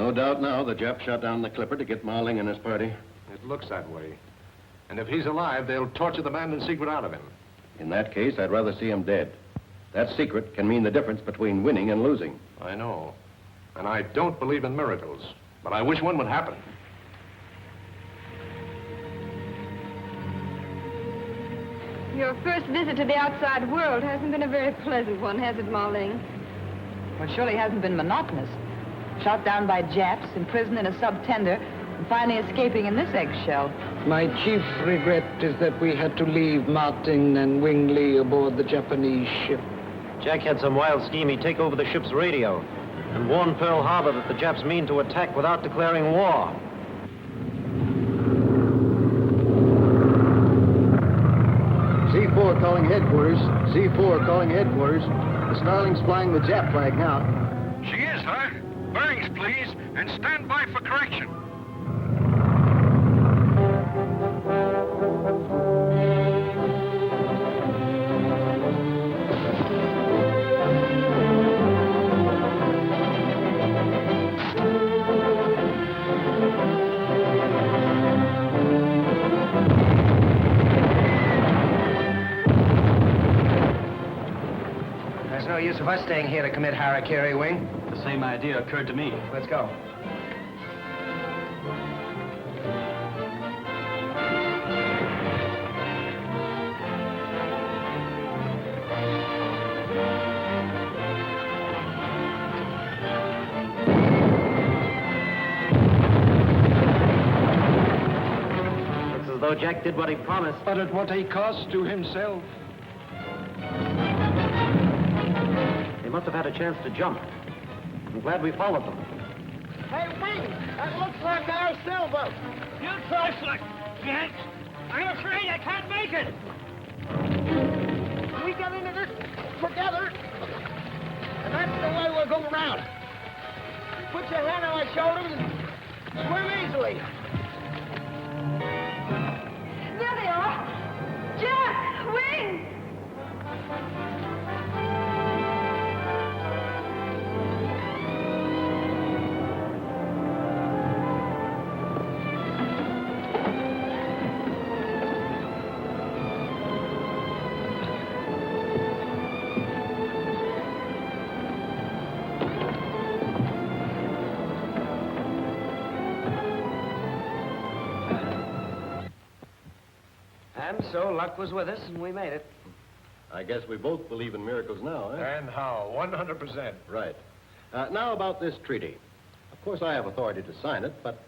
No doubt now the Jap shot down the clipper to get Ma Ling and his party. It looks that way. And if he's alive, they'll torture the Mandon secret out of him. In that case, I'd rather see him dead. That secret can mean the difference between winning and losing. I know. And I don't believe in miracles. But I wish one would happen. Your first visit to the outside world hasn't been a very pleasant one, has it, Ma Ling? Well, surely hasn't been monotonous. Shot down by Japs, imprisoned in a sub-tender, and finally escaping in this eggshell. My chief regret is that we had to leave Martin and Wing Lee aboard the Japanese ship. Jack had some wild scheme. He'd take over the ship's radio and warn Pearl Harbor that the Japs mean to attack without declaring war. C4 calling headquarters. C4 calling headquarters. The Starling's flying the Jap flag now. She is, huh? Bearings, please, and stand by for correction. There's no use of us staying here to commit harakiri, Wing. The same idea occurred to me. Let's go. Looks as though Jack did what he promised. But at what a cost to himself. They must have had a chance to jump. I'm glad we followed them. Hey, Wing! That looks like our sailboat. You try, Slick. Yanks, I'm afraid I can't make it. We got into this together, and that's the way we'll go around. Put your hand on my shoulders and swim easily. There they are! Jack! Wing! And so luck was with us, and we made it. I guess we both believe in miracles now, eh? And how? 100%. Right. Now about this treaty. Of course, I have authority to sign it, but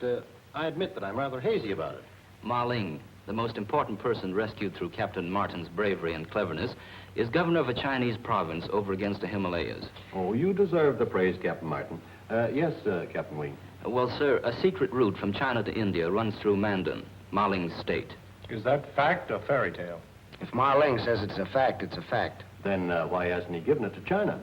I admit that I'm rather hazy about it. Ma Ling, the most important person rescued through Captain Martin's bravery and cleverness, is governor of a Chinese province over against the Himalayas. Oh, you deserve the praise, Captain Martin. Yes, Captain Wing. Well, sir, a secret route from China to India runs through Mandon, Ma Ling's state. Is that fact or fairy tale? If Ma Ling says it's a fact, it's a fact. Then why hasn't he given it to China?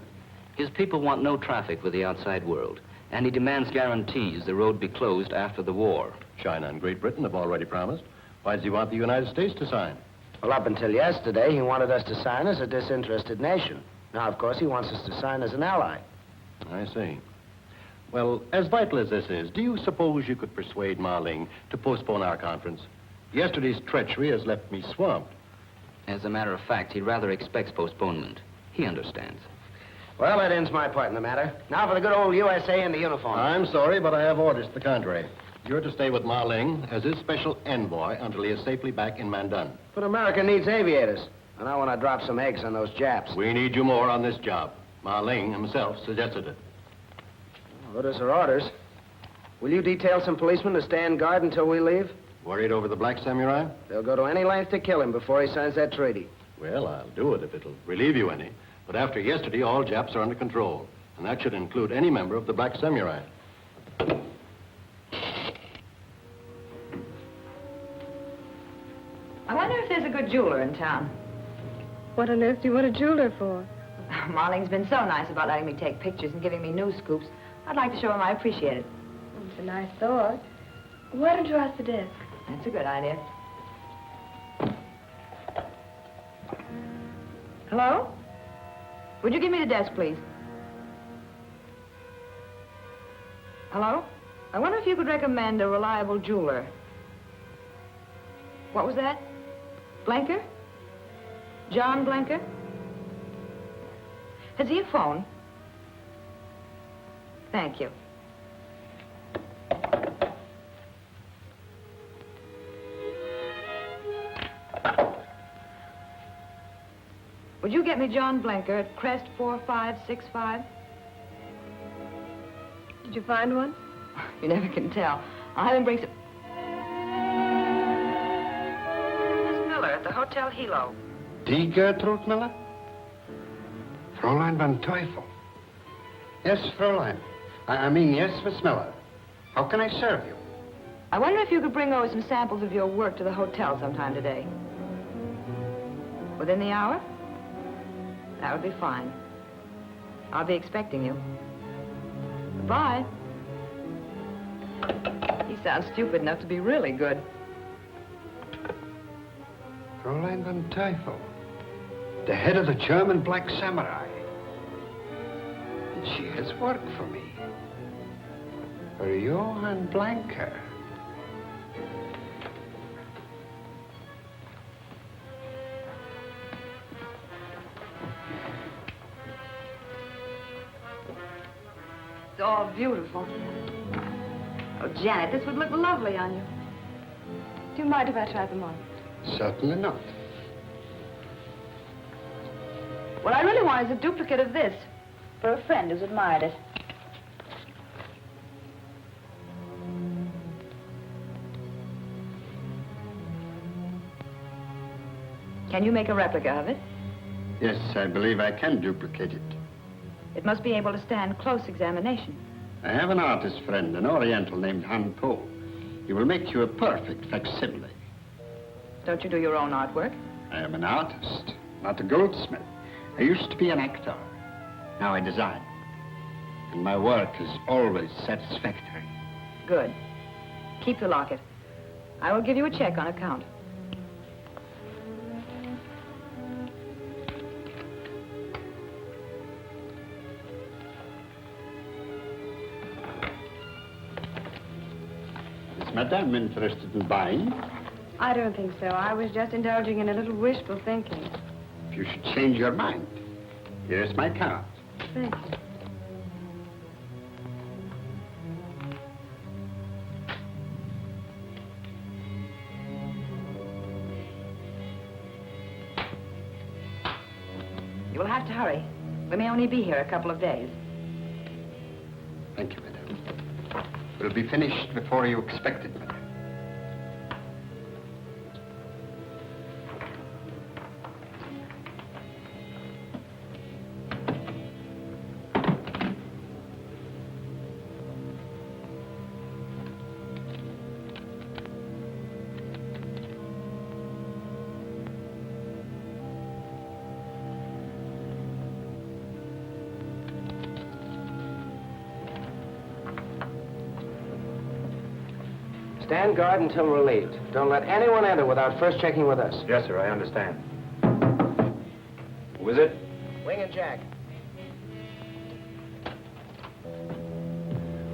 His people want no traffic with the outside world, and he demands guarantees the road be closed after the war. China and Great Britain have already promised. Why does he want the United States to sign? Well, up until yesterday, he wanted us to sign as a disinterested nation. Now, of course, he wants us to sign as an ally. I see. Well, as vital as this is, do you suppose you could persuade Ma Ling to postpone our conference? Yesterday's treachery has left me swamped. As a matter of fact, he rather expects postponement. He understands. Well, that ends my part in the matter. Now for the good old USA and the uniform. I'm sorry, but I have orders to the contrary. You're to stay with Ma Ling as his special envoy until he is safely back in Mandon. But America needs aviators. And I want to drop some eggs on those Japs. We need you more on this job. Ma Ling himself suggested it. Orders are orders. Will you detail some policemen to stand guard until we leave? Worried over the Black Samurai? They'll go to any length to kill him before he signs that treaty. Well, I'll do it if it'll relieve you any. But after yesterday, all Japs are under control. And that should include any member of the Black Samurai. I wonder if there's a good jeweler in town. What on earth do you want a jeweler for? Ma Ling's been so nice about letting me take pictures and giving me news scoops. I'd like to show him I appreciate it. It's a nice thought. Why don't you ask the desk? That's a good idea. Hello? Would you give me the desk, please? Hello? I wonder if you could recommend a reliable jeweler. What was that? Blenker? John Blenker? Has he a phone? Thank you. Would you get me John Blenker at Crest 4565? Did you find one? You never can tell. I'll have him bring some... Miss Miller at the Hotel Hilo. Die Gertrude Miller? Fraulein van Teufel. Yes, Fraulein. I mean, yes, Miss Miller. How can I serve you? I wonder if you could bring over some samples of your work to the hotel sometime today. Within the hour? That would be fine. I'll be expecting you. Goodbye. He sounds stupid enough to be really good. Fraulein van Teufel. The head of the German Black Samurai. And she has work for me. For Johann Blenker. It's all beautiful. Oh, Janet, this would look lovely on you. Do you mind if I try them on? Certainly not. What I really want is a duplicate of this for a friend who's admired it. Can you make a replica of it? Yes, I believe I can duplicate it. It must be able to stand close examination. I have an artist friend, an Oriental named Han Po. He will make you a perfect facsimile. Don't you do your own artwork? I am an artist, not a goldsmith. I used to be an actor. Now I design. And my work is always satisfactory. Good. Keep the locket. I will give you a check on account. Is Madame interested in buying? I don't think so. I was just indulging in a little wishful thinking. If you should change your mind, here's my card. Thank you. You will have to hurry. We may only be here a couple of days. Thank you, Madame. We'll be finished before you expected, Madame. Stand guard until relieved. Don't let anyone enter without first checking with us. Yes, sir, I understand. Who is it? Ling and Jack.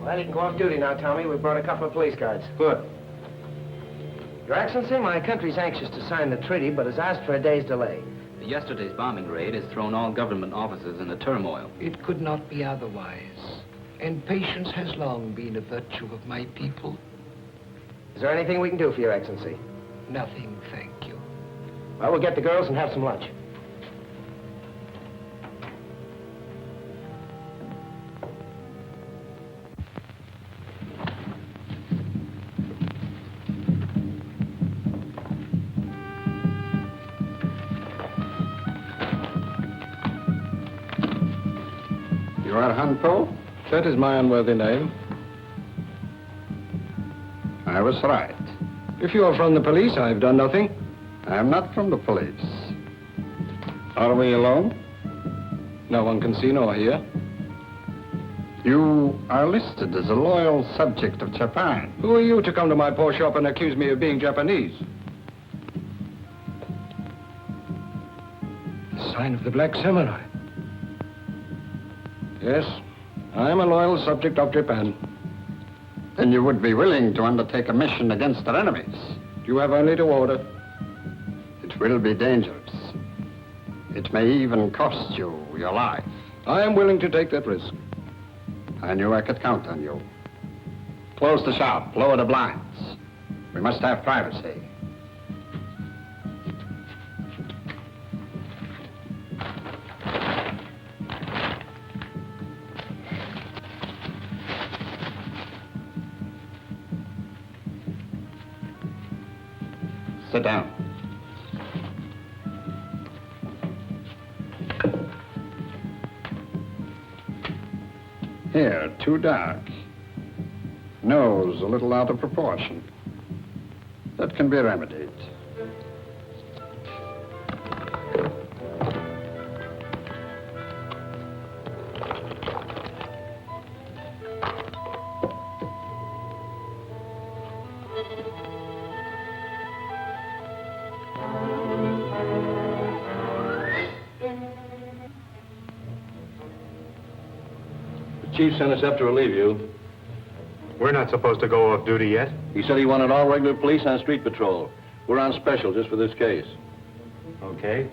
Well, you can go off duty now, Tommy. We've brought a couple of police guards. Good. Your Excellency, my country's anxious to sign the treaty, but has asked for a day's delay. Yesterday's bombing raid has thrown all government offices into turmoil. It could not be otherwise. And patience has long been a virtue of my people. Is there anything we can do for your Excellency? Nothing, thank you. Well, we'll get the girls and have some lunch. You are Han Po? That is my unworthy name. I was right. If you are from the police, I've done nothing. I am not from the police. Are we alone? No one can see nor hear. You are listed as a loyal subject of Japan. Who are you to come to my poor shop and accuse me of being Japanese? The sign of the Black Samurai. Yes, I am a loyal subject of Japan. Then you would be willing to undertake a mission against our enemies. You have only to order. It will be dangerous. It may even cost you your life. I am willing to take that risk. I knew I could count on you. Close the shop, lower the blinds. We must have privacy. Sit down. Here, too dark. Nose a little out of proportion. That can be remedied. Chief sent us up to relieve you. We're not supposed to go off duty yet. He said he wanted all regular police on street patrol. We're on special just for this case. Okay.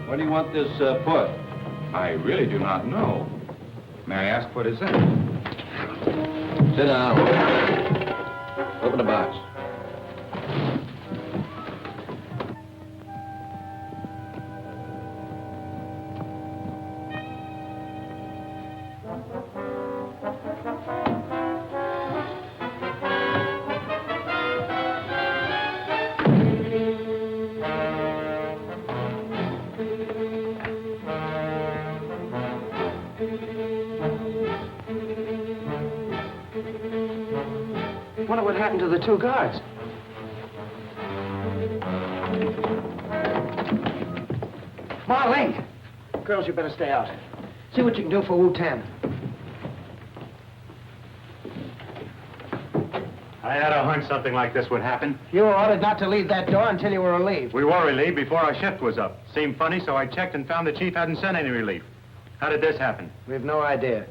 Where do you want this put? I really do not know. May I ask what is in it? Sit down. Open the box. Wonder what happened to the two guards. Ling! Girls, you better stay out. See what you can do for Wu-Tan. I had a hunch something like this would happen. You were ordered not to leave that door until you were relieved. We were relieved before our shift was up. Seemed funny, so I checked and found the chief hadn't sent any relief. How did this happen? We have no idea.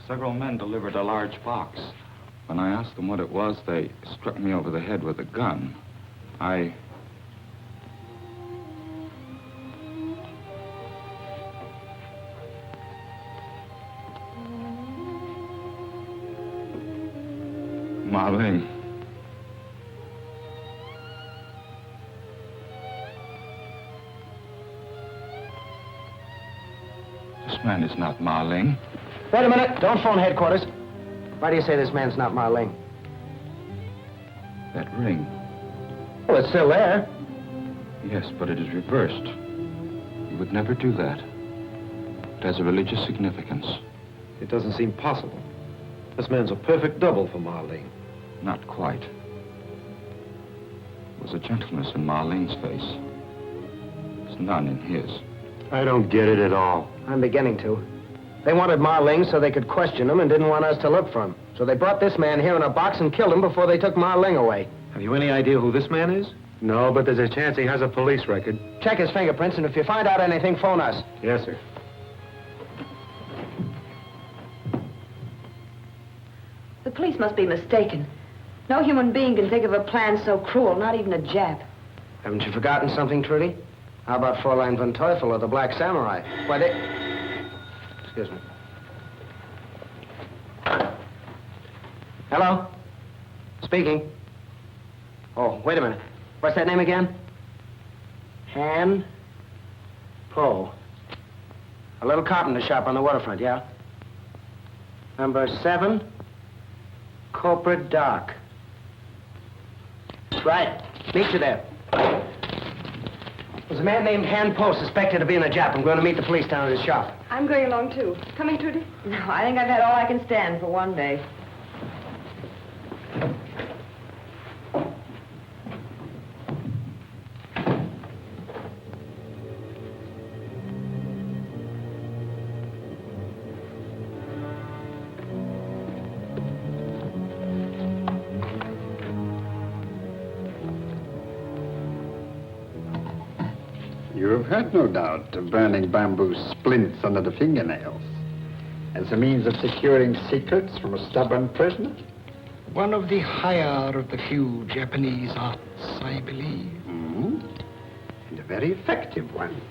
Several men delivered a large box. When I asked them what it was, they struck me over the head with a gun. Ling. This man is not Ling. Wait a minute. Don't phone headquarters. Why do you say this man's not Ling? That ring. Well, it's still there. Yes, but it is reversed. You would never do that. It has a religious significance. It doesn't seem possible. This man's a perfect double for Marjorie. Not quite. There was a gentleness in Ling's face. There's none in his. I don't get it at all. I'm beginning to. They wanted Ling so they could question him and didn't want us to look for him. So they brought this man here in a box and killed him before they took Ling away. Have you any idea who this man is? No, but there's a chance he has a police record. Check his fingerprints, and if you find out anything, phone us. Yes, sir. The police must be mistaken. No human being can think of a plan so cruel, not even a Jap. Haven't you forgotten something, Trudy? How about Fraulein von Teufel or the Black Samurai? Why, they... Excuse me. Hello? Speaking. Oh, wait a minute. What's that name again? Han Po. A little carpenter shop on the waterfront, yeah? Number 7, Corporate Dock. Right. Meet you there. There's a man named Han Po suspected of being a Jap. I'm going to meet the police down at his shop. I'm going along, too. Coming, Trudy? No, I think I've had all I can stand for one day. have had no doubt of burning bamboo splints under the fingernails as a means of securing secrets from a stubborn prisoner. One of the higher of the few Japanese arts, I believe. Mm-hmm. And a very effective one.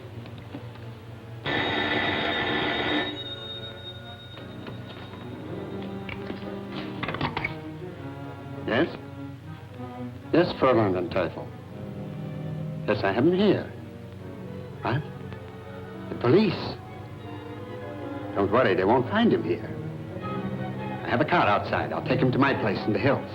Yes? Yes, Fraulein and Teufel. Yes, I have him here. What? The police. Don't worry, they won't find him here. I have a car outside. I'll take him to my place in the hills.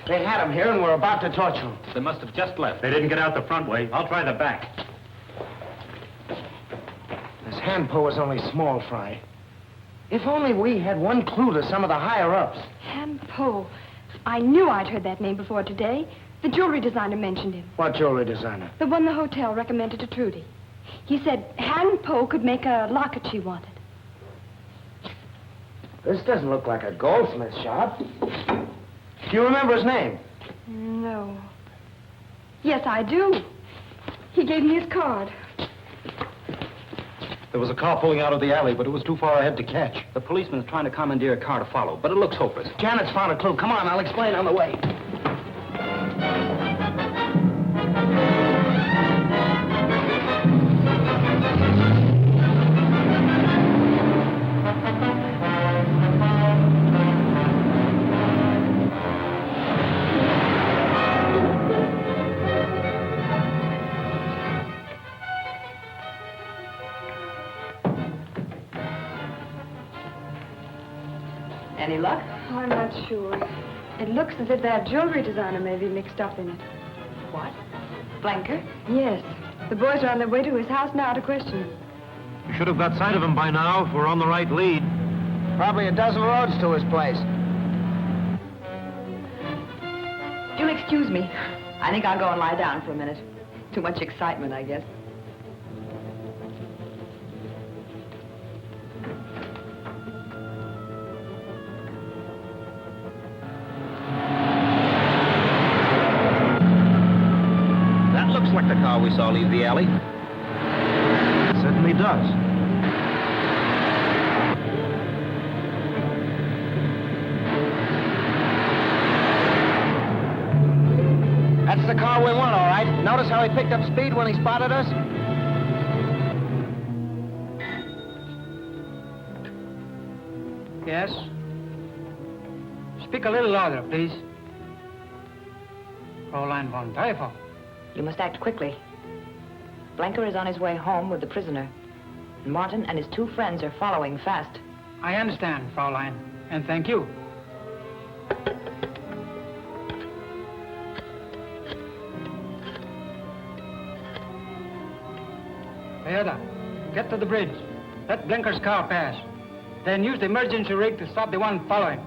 They had him here and were about to torture him. They must have just left. They didn't get out the front way. I'll try the back. This hand pull was only small fry. If only we had one clue to some of the higher-ups. Han Po. I knew I'd heard that name before today. The jewelry designer mentioned him. What jewelry designer? The one the hotel recommended to Trudy. He said Han Po could make a locket she wanted. This doesn't look like a goldsmith shop. Do you remember his name? No. Yes, I do. He gave me his card. There was a car pulling out of the alley, but it was too far ahead to catch. The policeman's trying to commandeer a car to follow, but it looks hopeless. Janet's found a clue. Come on, I'll explain on the way. Any luck? I'm not sure. It looks as if that jewelry designer may be mixed up in it. What? Blenker? Yes. The boys are on their way to his house now to question him. You should have got sight of him by now if we're on the right lead. Probably a dozen roads to his place. You'll excuse me. I think I'll go and lie down for a minute. Too much excitement, I guess. Like the car we saw leave the alley. It certainly does. That's the car we want, all right. Notice how he picked up speed when he spotted us? Yes? Speak a little louder, please. Fraulein von Teufel. You must act quickly. Blenker is on his way home with the prisoner. Martin and his two friends are following fast. I understand, Fraulein, and thank you. Toyota, get to the bridge. Let Blenker's car pass. Then use the emergency rig to stop the one following.